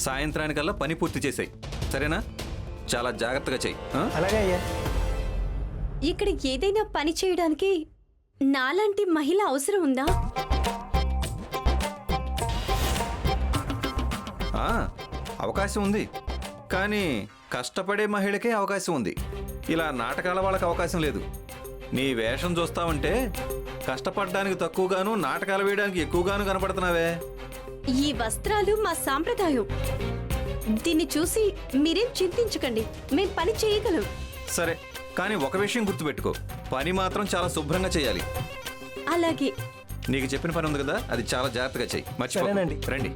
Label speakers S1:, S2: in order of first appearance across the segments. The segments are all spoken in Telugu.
S1: సాయంత్రానికల్లా పని పూర్తి చేసేయి, సరేనా? చాలా జాగ్రత్తగా చెయ్యి.
S2: అలాగే అయ్యా.
S3: ఇక్కడ ఏదైనా పని చేయడానికి నాలాంటి మహిళ అవసరం ఉందా?
S1: అవకాశం ఉంది, కానీ కష్టపడే మహిళకే అవకాశం ఉంది. ఇలా నాటకాల వాళ్ళకి అవకాశం లేదు. నీ వేషం చూస్తావంటే కష్టపడడానికి తక్కువగాను, నాటకాలు వేయడానికి ఎక్కువగాను కనపడుతున్నావే.
S3: ఈ వస్త్రాలు మా సాంప్రదాయం. దీన్ని చూసి మీరేం చింతించకండి, మేం పని చేయగలం.
S1: సరే, కానీ ఒక విషయం గుర్తుపెట్టుకో, పని మాత్రం చాలా శుభ్రంగా చేయాలి.
S3: అలాగే.
S1: నీకు చెప్పిన పని ఉంది కదా, అది చాలా జాగ్రత్తగా చెయ్యి.
S2: సరేనండి.
S1: రండి.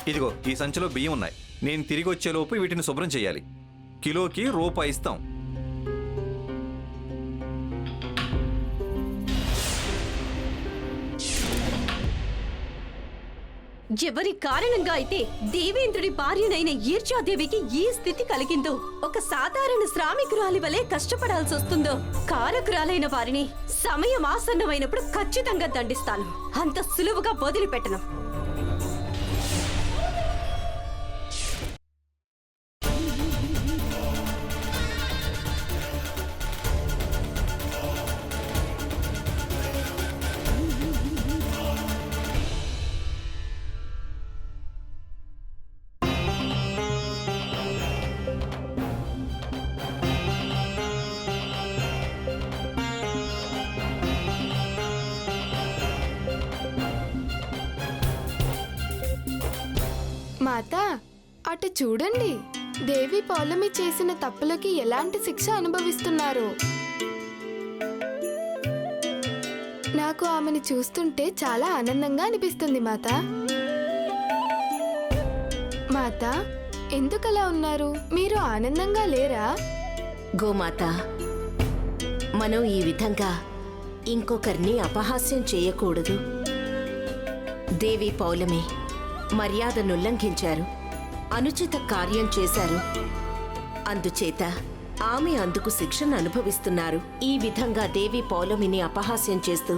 S1: ఇదిగో ఈ సంచిలో బియ్యం ఉన్నాయి. నేను తిరిగి వచ్చేలోపు వీటిని శుభ్రం చేయాలి. కిలోకి రూపాయి ఇస్తాం.
S3: ఎవరి కారణంగా అయితే దేవేంద్రుడి భార్యనైన ఈర్ష్యాదేవికి ఈ స్థితి కలిగిందో, ఒక సాధారణ శ్రామికురాలి వలె కష్టపడాల్సి వస్తుందో, కారకురాలైన వారిని సమయం ఆసన్నమైనప్పుడు ఖచ్చితంగా దండిస్తాను. అంత సులువుగా వదిలిపెట్టను.
S4: మాత, అటు చూడండి. దేవి పౌలమి చేసిన తప్పులకి ఎలాంటి శిక్ష అనుభవిస్తున్నారు. నాకు ఆమెను చూస్తుంటే చాలా ఆనందంగా అనిపిస్తుంది మాత. మాత, ఎందుకలా ఉన్నారు? మీరు ఆనందంగా లేరా?
S5: గోమాత, మనం ఈ విధంగా ఇంకొకరిని అపహాస్యం చేయకూడదు. దేవి పౌలమి మర్యాదను ఉల్లంఘించారు, అనుచిత కార్యం చేశారు. అందుచేత ఆమె అందుకు శిక్షను అనుభవిస్తున్నారు. ఈ విధంగా దేవి పౌలమిని అపహాస్యం చేస్తూ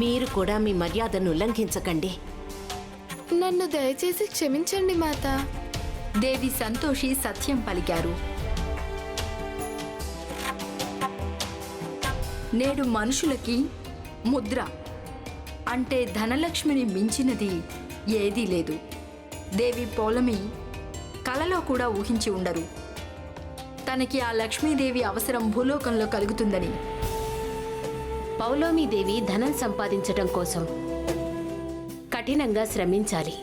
S5: మీరు కూడా మీ మర్యాదను ఉల్లంఘించకండి.
S4: నన్ను దయచేసి క్షమించండి మాత.
S6: దేవి సంతోషి సత్యం పలికారు. నేడు మనుషులకి ముద్ర అంటే ధనలక్ష్మిని మించినది ఏదీ లేదు. దేవి పౌలమి కలలో కూడా ఊహించి ఉండరు తనకి ఆ లక్ష్మీదేవి అవసరం భూలోకంలో కలుగుతుందని.
S5: పౌలోమీదేవి ధనం సంపాదించటం కోసం కఠినంగా శ్రమించాలి.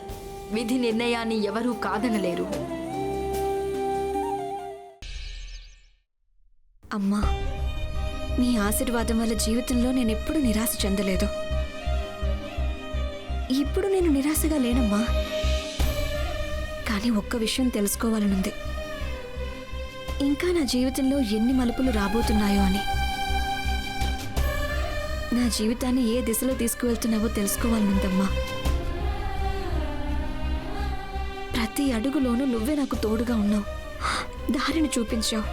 S6: విధి నిర్ణయాన్ని ఎవరూ కాదనలేరు.
S7: అమ్మా, నీ ఆశీర్వాదం వల్ల జీవితంలో నేను ఎప్పుడూ నిరాశ చెందలేదు. ఇప్పుడు నేను నిరాశగా లేనమ్మా. కానీ ఒక్క విషయం తెలుసుకోవాలనుంది, ఇంకా నా జీవితంలో ఎన్ని మలుపులు రాబోతున్నాయో అని. నా జీవితాన్ని ఏ దిశలో తీసుకువెళ్తున్నావో తెలుసుకోవాలనుందమ్మా. ప్రతి అడుగులోనూ నువ్వే నాకు తోడుగా ఉన్నావు, దారిని చూపించావు.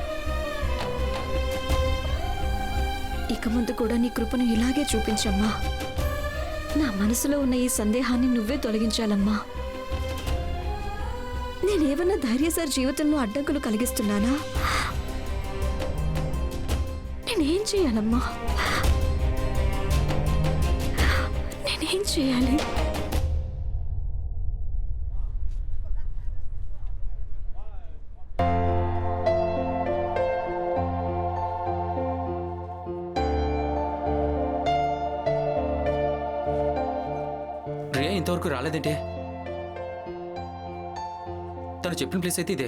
S7: ఇక ముందు కూడా నీ కృపను ఇలాగే చూపించమ్మా. నా మనసులో ఉన్న ఈ సందేహాన్ని నువ్వే తొలగించాలమ్మా. నేనేమన్నా ధైర్యసారి జీవితంలో అడ్డంకులు కలిగిస్తున్నానా? నేనేం చేయాలమ్మా? నేనేం చేయాలి?
S8: రియా ఇంతవరకు రాలేదంటే? తను చెప్పిన ప్లేస్ అయితే ఇదే.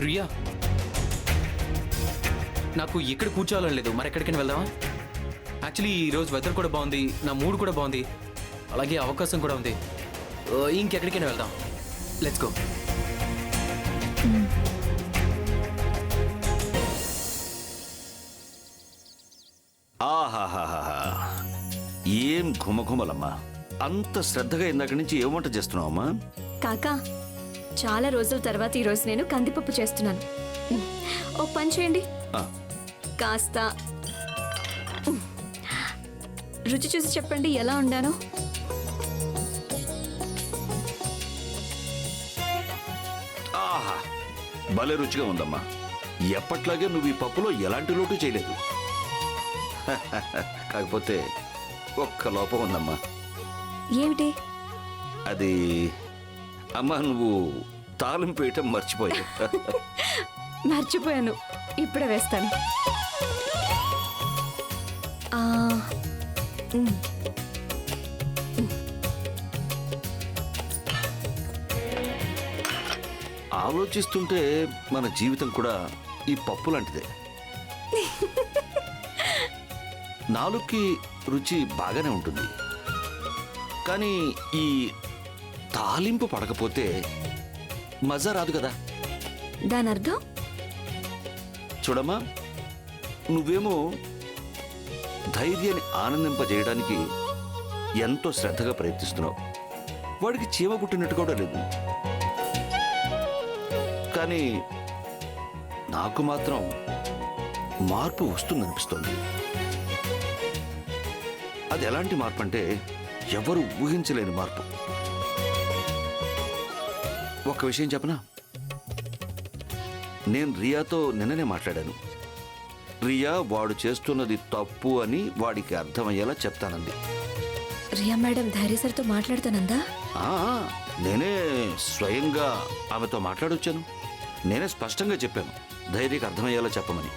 S8: రియా, నాకు ఇక్కడ కూర్చోవాలని లేదు, మరి ఎక్కడికైనా వెళ్దామా? యాక్చువల్లీ ఈరోజు వెదర్ కూడా బాగుంది, నా మూడ్ కూడా బాగుంది, అలాగే అవకాశం కూడా ఉంది. ఇంకెక్కడికైనా వెళ్దాం. Let's go.
S2: ఏం ఘుమఘుమలమ్మా, అంత శ్రద్ధగా ఇందాక నుంచి ఏం వంట చేస్తున్నావమ్మా?
S7: కాకా చాలా రోజుల తర్వాత ఈరోజు నేను కందిపప్పు చేస్తున్నాను. ఓ పని చేయండి,
S2: ఆ,
S7: కాస్త రుచి చూసి చెప్పండి ఎలా ఉండానో.
S2: ఆహా, భలే రుచిగా ఉందమ్మా. ఎప్పట్లాగే నువ్వు ఈ పప్పులో ఎలాంటి లోటు చేయలేదు. కాకపోతే ఒక్క లోపం ఉందమ్మా.
S7: ఏమిటి?
S2: అది అమ్మా, నువ్వు తాలింపు వేయటం మర్చిపోయావు.
S7: మర్చిపోయాను, ఇప్పుడే వేస్తాను. ఆ, ఉమ్.
S2: ఆలోచిస్తుంటే మన జీవితం కూడా ఈ పప్పు లాంటిదే. నాలుగుకి రుచి బాగానే ఉంటుంది, కానీ ఈ తాలింపు పడకపోతే మజా రాదు కదా.
S7: దాని అర్థం?
S2: చూడమ్మా, నువ్వేమో ధైర్యాన్ని ఆనందింపజేయడానికి ఎంతో శ్రద్ధగా ప్రయత్నిస్తున్నావు. వాడికి చీమ కుట్టినట్టు కూడా లేదు. కానీ నాకు మాత్రం మార్పు వస్తుందనిపిస్తోంది. అది ఎలాంటి మార్పు అంటే ఎవరు ఊహించలేని మార్పు. ఒక విషయం చెప్పనా, నేను రియాతో నిన్ననే మాట్లాడాను. రియా వాడు చేస్తున్నది తప్పు అని వాడికి అర్థమయ్యేలా చెప్తానంది.
S7: రియా మేడం ధైర్యసరితో మాట్లాడుతానందా?
S2: ఆ, నేనే స్వయంగా ఆమెతో మాట్లాడొచ్చాను. నేనే స్పష్టంగా చెప్పాను, ధైర్యకి అర్థమయ్యేలా చెప్పమని.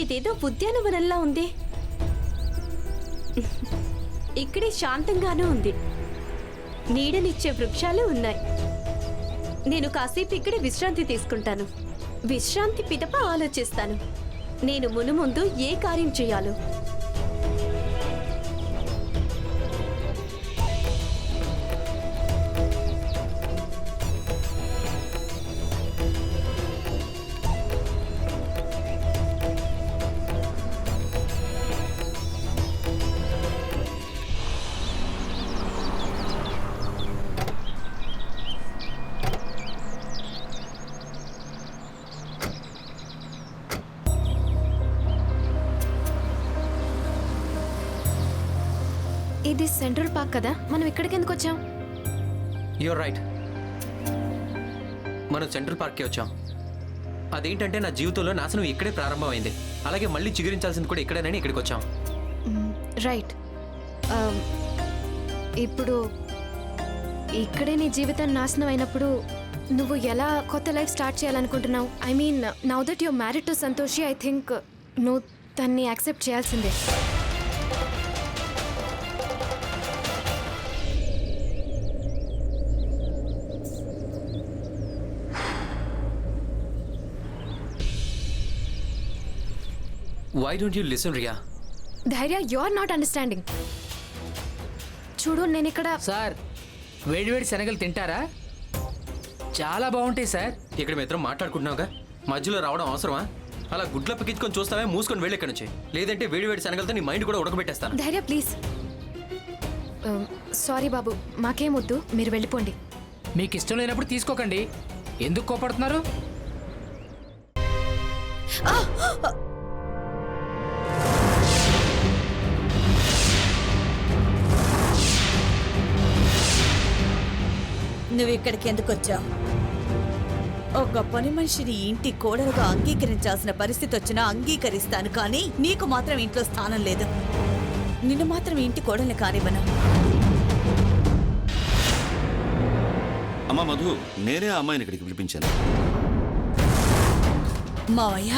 S3: ఇదేదో ఉద్యానవనంలా ఉంది. ఇక్కడే శాంతంగానూ ఉంది. నీడనిచ్చే వృక్షాలు ఉన్నాయి. నేను కాసేపు ఇక్కడే విశ్రాంతి తీసుకుంటాను. విశ్రాంతి పిదప ఆలోచిస్తాను నేను మునుముందు ఏ కార్యం చేయాలో.
S4: ఇది సెంట్రల్ పార్క్ కదా, మనం ఇక్కడికి ఎందుకు వచ్చాం?
S8: యూర్ రైట్, మనం సెంట్రల్ పార్క్కి వచ్చాం. అదేంటంటే నా జీవితంలో నాశనం ఇక్కడే ప్రారంభమైంది, అలాగే మళ్ళీ చిగురించాల్సింది కూడా ఇక్కడేనని ఇక్కడికి వచ్చాం.
S4: రైట్. ఇప్పుడు ఇక్కడే నీ జీవితం నాశనం అయినప్పుడు నువ్వు ఎలా కొత్త లైఫ్ స్టార్ట్ చేయాలనుకుంటున్నావు? I mean, now that you're married to Santoshi, I think నువ్వు తన్ని యాక్సెప్ట్ చేయాల్సిందే.
S8: Why don't you listen Riya?
S4: Dhairya, you are not understanding. చూడు, నేను ఇక్కడ
S9: సార్ వేడివేడి శనగలు తింటారా? చాలా బాగుంటాయి సార్.
S8: ఇక్కడ మీ ఇద్దరం మాట్లాడుకుంటున్నావుగా, మధ్యలో రావడం అవసరమా? అలా గుడ్ల పిక్కించుకొని చూస్తావే, మూసుకొని వెళ్ళి ఇక్కడ నుంచి. లేదంటే వేడివేడి శనగలతో నీ మైండ్ కూడా ఉడకబెట్టేస్తాను.
S4: ధైర్య, ప్లీజ్. సారీ బాబు, మాకేం వద్దు, మీరు వెళ్ళిపోండి.
S9: మీకు ఇష్టం లేనప్పుడు తీసుకోకండి. ఎందుకు కోపడుతున్నారు?
S10: నువ్వు ఇక్కడికి ఎందుకు వచ్చావు? ఒక పని మనిషిని ఇంటి కోడలుగా అంగీకరించాల్సిన పరిస్థితి వచ్చినా అంగీకరిస్తాను, కానీ నీకు మాత్రం ఇంట్లో స్థానం లేదు. నిన్ను మాత్రం ఇంటి కోడల్ని కానివ్వను.
S2: అమ్మా మధు, నేనే ఆ అమ్మాయిని ఇక్కడికి పిలిపించాను.
S10: మావయ్య,